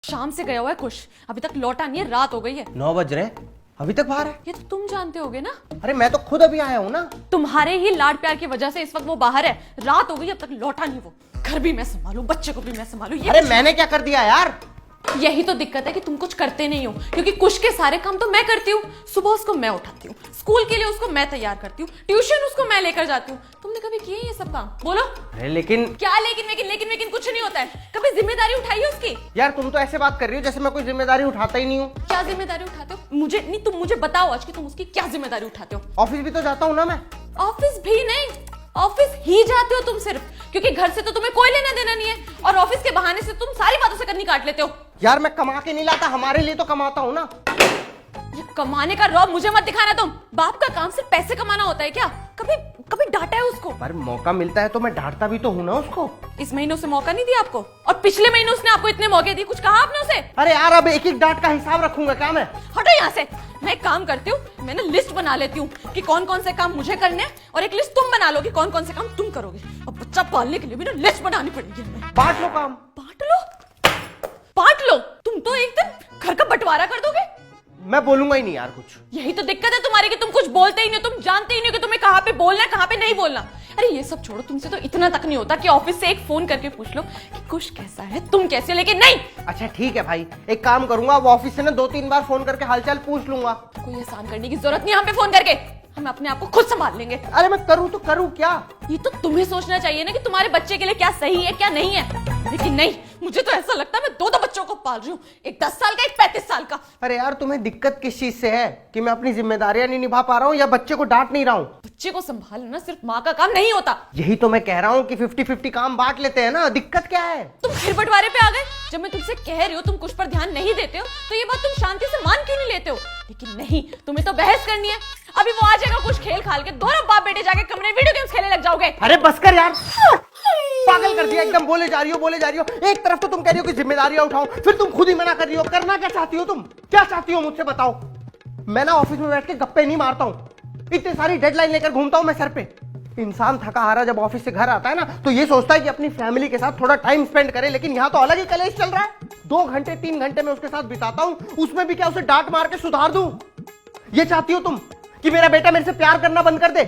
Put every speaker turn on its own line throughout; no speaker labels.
शाम से गया हुआ है खुश, अभी तक लौटा नहीं है, रात हो गई है।
9 बज रहे, अभी तक बाहर है।
ये तो तुम जानते होगे ना।
अरे मैं तो खुद अभी आया हूँ ना।
तुम्हारे ही लाड प्यार की वजह से इस वक्त वो बाहर है, रात हो गई अब तक लौटा नहीं वो। घर भी मैं संभालू, बच्चे को भी मैं संभालू।
अरे मैंने क्या कर दिया यार?
यही तो दिक्कत है कि तुम कुछ करते नहीं हो, क्योंकि कुछ के सारे काम तो मैं करती हूँ। सुबह उसको मैं उठाती हूँ, स्कूल के लिए उसको मैं तैयार करती हूँ, ट्यूशन उसको मैं लेकर जाती हूँ। तुमने कभी किए ये सब काम? बोलो।
अरे लेकिन
क्या लेकिन कुछ नहीं होता है। कभी जिम्मेदारी उठाई है उसकी?
यार तुम तो ऐसे बात कर रही हो जैसे मैं कोई जिम्मेदारी उठाता ही नहीं हूँ।
क्या जिम्मेदारी उठाते हो? मुझे नहीं, तुम मुझे बताओ आज कि तुम उसकी क्या जिम्मेदारी उठाते हो।
ऑफिस भी तो जाता हूँ ना मैं।
ऑफिस भी नहीं, ऑफिस ही जाते हो तुम सिर्फ, क्योंकि घर से तो तुम्हें कोई लेना देना नहीं है, और ऑफिस के बहाने से तुम सारी बातों से कन्नी काट लेते हो।
यार मैं कमा के नहीं लाता, हमारे लिए तो कमाता हूँ ना।
ये कमाने का रौब मुझे मत दिखाना तुम। बाप का काम सिर्फ पैसे कमाना होता है क्या? कभी कभी डांटा है उसको?
पर मौका मिलता है तो मैं डांटता भी तो हूँ ना उसको।
इस महीने उसे मौका नहीं दिया आपको, और पिछले महीने उसने आपको इतने मौके दिए, कुछ कहा आपने उसे?
अरे यार अब एक एक डांट का हिसाब रखूंगा क्या मैं?
हटो यहाँ से। मैं एक काम करती हूँ, मैं ना लिस्ट बना लेती हूँ कि कौन कौन से काम मुझे करने हैं, और एक लिस्ट तुम बना लो कि कौन कौन से काम तुम करोगे। और बच्चा पालने के लिए भी ना लिस्ट बनानी पड़ेगी हमें।
बांट लो काम।
बांट लो। तुम तो एक दिन घर का बंटवारा कर दोगे।
मैं बोलूंगा ही नहीं यार कुछ।
यही तो दिक्कत है तुम्हारी कि तुम कुछ बोलते ही नहीं, तुम जानते ही नहीं कि तुम्हें कहाँ पे बोलना है, कहाँ पे नहीं बोलना। अरे ये सब छोड़ो, तुमसे तो इतना तक नहीं होता कि ऑफिस से एक फोन करके पूछ लो कि कुछ कैसा है, तुम कैसे हो, लेकिन नहीं।
अच्छा ठीक है भाई, एक काम करूंगा, वो ऑफिस से ना 2-3 बार फोन करके हालचाल पूछ लूंगा।
कोई एहसान करने की जरूरत नहीं हम पे फोन करके, हम अपने आप को खुद संभाल लेंगे।
अरे मैं करूँ तो करूँ क्या?
ये तो तुम्हें सोचना चाहिए ना कि तुम्हारे बच्चे के लिए क्या सही है क्या नहीं है, लेकिन नहीं, मुझे तो ऐसा लगता है मैं 2 बच्चों को पाल रही हूँ, एक 10 साल का, एक 35 साल का।
अरे यार तुम्हें दिक्कत किस चीज से है? कि मैं अपनी जिम्मेदारियां नहीं निभा पा रहा हूँ या बच्चे को डांट नहीं रहा हूँ?
बच्चे को संभालना सिर्फ माँ का काम नहीं होता।
यही तो मैं कह रहा हूँ कि 50-50 काम बांट लेते हैं ना, दिक्कत क्या है?
तुम फिर बंटवारे पे आ गए। जब मैं तुमसे कह रही हूँ तुम कुछ पर ध्यान नहीं देते हो, तो ये बात तुम शांति से मान क्यों नहीं लेते हो? लेकिन नहीं, तुम्हें तो बहस करनी है। अभी वो आ जाएगा कुछ खेल खाल के, दोनों बाप बेटे जाके कमरे वीडियो गेम्स खेलने लग जाओगे।
अरे बस कर यार, पागल कर दिया एकदम। बोले जा रही हो। एक तरफ तो तुम कह रही हो कि जिम्मेदारियां उठाओ, फिर तुम खुद ही मना कर रही हो। करना क्या चाहती हो तुम? क्या चाहती हो मुझसे बताओ? मैं ना ऑफिस में बैठ के गप्पे नहीं मारता हूँ, इतनी सारी डेडलाइन लेकर घूमता हूँ मैं सर पे। इंसान थका हारा जब ऑफिस से घर आता है ना, तो ये सोचता है कि अपनी फैमिली के साथ थोड़ा टाइम स्पेंड करे, लेकिन यहाँ तो अलग ही कलेश चल रहा है। 2 घंटे 3 घंटे में उसके साथ बिताता हूँ, उसमें भी क्या उसे डांट मार के सुधार दूं? ये चाहती हो तुम कि मेरा बेटा मेरे से प्यार करना बंद कर दे?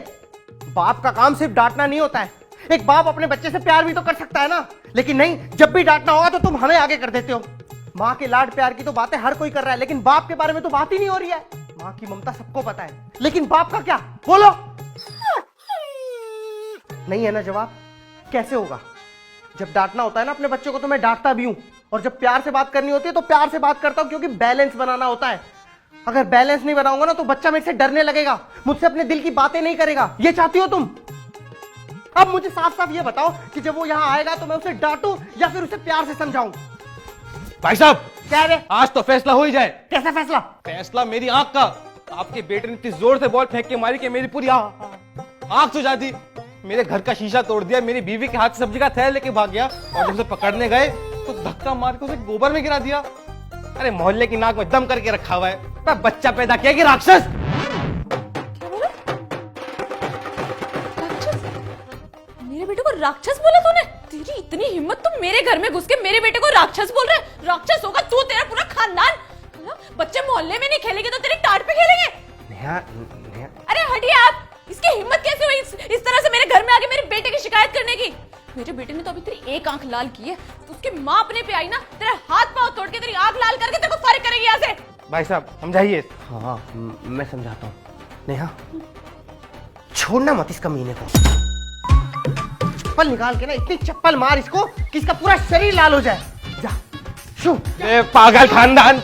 बाप का काम सिर्फ डांटना नहीं होता है। एक बाप अपने बच्चे से प्यार भी तो कर सकता है ना। लेकिन नहीं, जब भी डांटना होगा तो तुम हमें आगे कर देते हो। माँ के लाड प्यार की तो बातें हर कोई कर रहा है, लेकिन बाप के बारे में तो बात ही नहीं हो रही है। माँ की ममता सबको पता है, लेकिन बाप का क्या? बोलो। नहीं है ना जवाब? कैसे होगा? जब डांटना होता है ना अपने बच्चों को तो मैं डांटता भी हूं, और जब प्यार से बात करनी होती है तो प्यार से बात करता हूं, क्योंकि बैलेंस बनाना होता है। अगर बैलेंस नहीं बनाऊंगा ना तो बच्चा मेरे से डरने लगेगा, मुझसे अपने दिल की बातें नहीं करेगा। ये चाहती हो तुम? अब मुझे साफ साफ ये बताओ कि जब वो यहां आएगा तो मैं उसे डांटूं या फिर उसे प्यार से समझाऊं?
भाई साहब,
क्या रे?
आज तो फैसला हो ही जाए।
कैसा फैसला?
फैसला मेरी आंख का। आपके बेटे ने इतनी जोर से बॉल फेंक के मारी कि मेरी पूरी आंख सुझा दी। मेरे घर का शीशा तोड़ दिया, मेरी बीवी के हाथ से सब्जी का थैला लेके भाग गया, और जब उसे पकड़ने गए तो धक्का मार के उसे गोबर में गिरा दिया। अरे मोहल्ले की नाक में दम करके रखा हुआ है। मैं बच्चा पैदा किया कि राक्षस?
क्या बोला? राक्षस? मेरे बेटे को राक्षस बोला तूने? तेरी इतनी हिम्मत, तुम मेरे घर में घुस के मेरे बेटे को राक्षस बोल रहे? राक्षस होगा तू, तेरा पूरा खानदान। बच्चे मोहल्ले में नहीं खेलेंगे तो तेरी टाट पे खेलेंगे।
नेहा,
अरे हटिए आप। इसकी हिम्मत कैसे हुई इस तरह से मेरे घर में आके मेरे बेटे की शिकायत करने की? मेरे बेटे ने तो अभी तेरी एक आंख लाल की है, तो उसकी माँ अपने पे आई ना, तेरा हाथ पांव तोड़ के तेरी आंख लाल करके तेरे को फारिग करेगी यहाँ से।
भाई साहब समझाइए।
हाँ मैं समझाता हूँ। नेहा, छोड़ना मत इस कमीने को। चप्पल निकाल के ना इतनी चप्पल मार इसको कि इसका पूरा शरीर लाल हो जाए। जा शू।
पागल खानदान।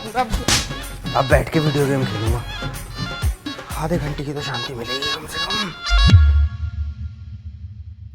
अब बैठ के वीडियो गेम खेलूंगा, आधे घंटे की तो शांति मिलेगी कम से कम।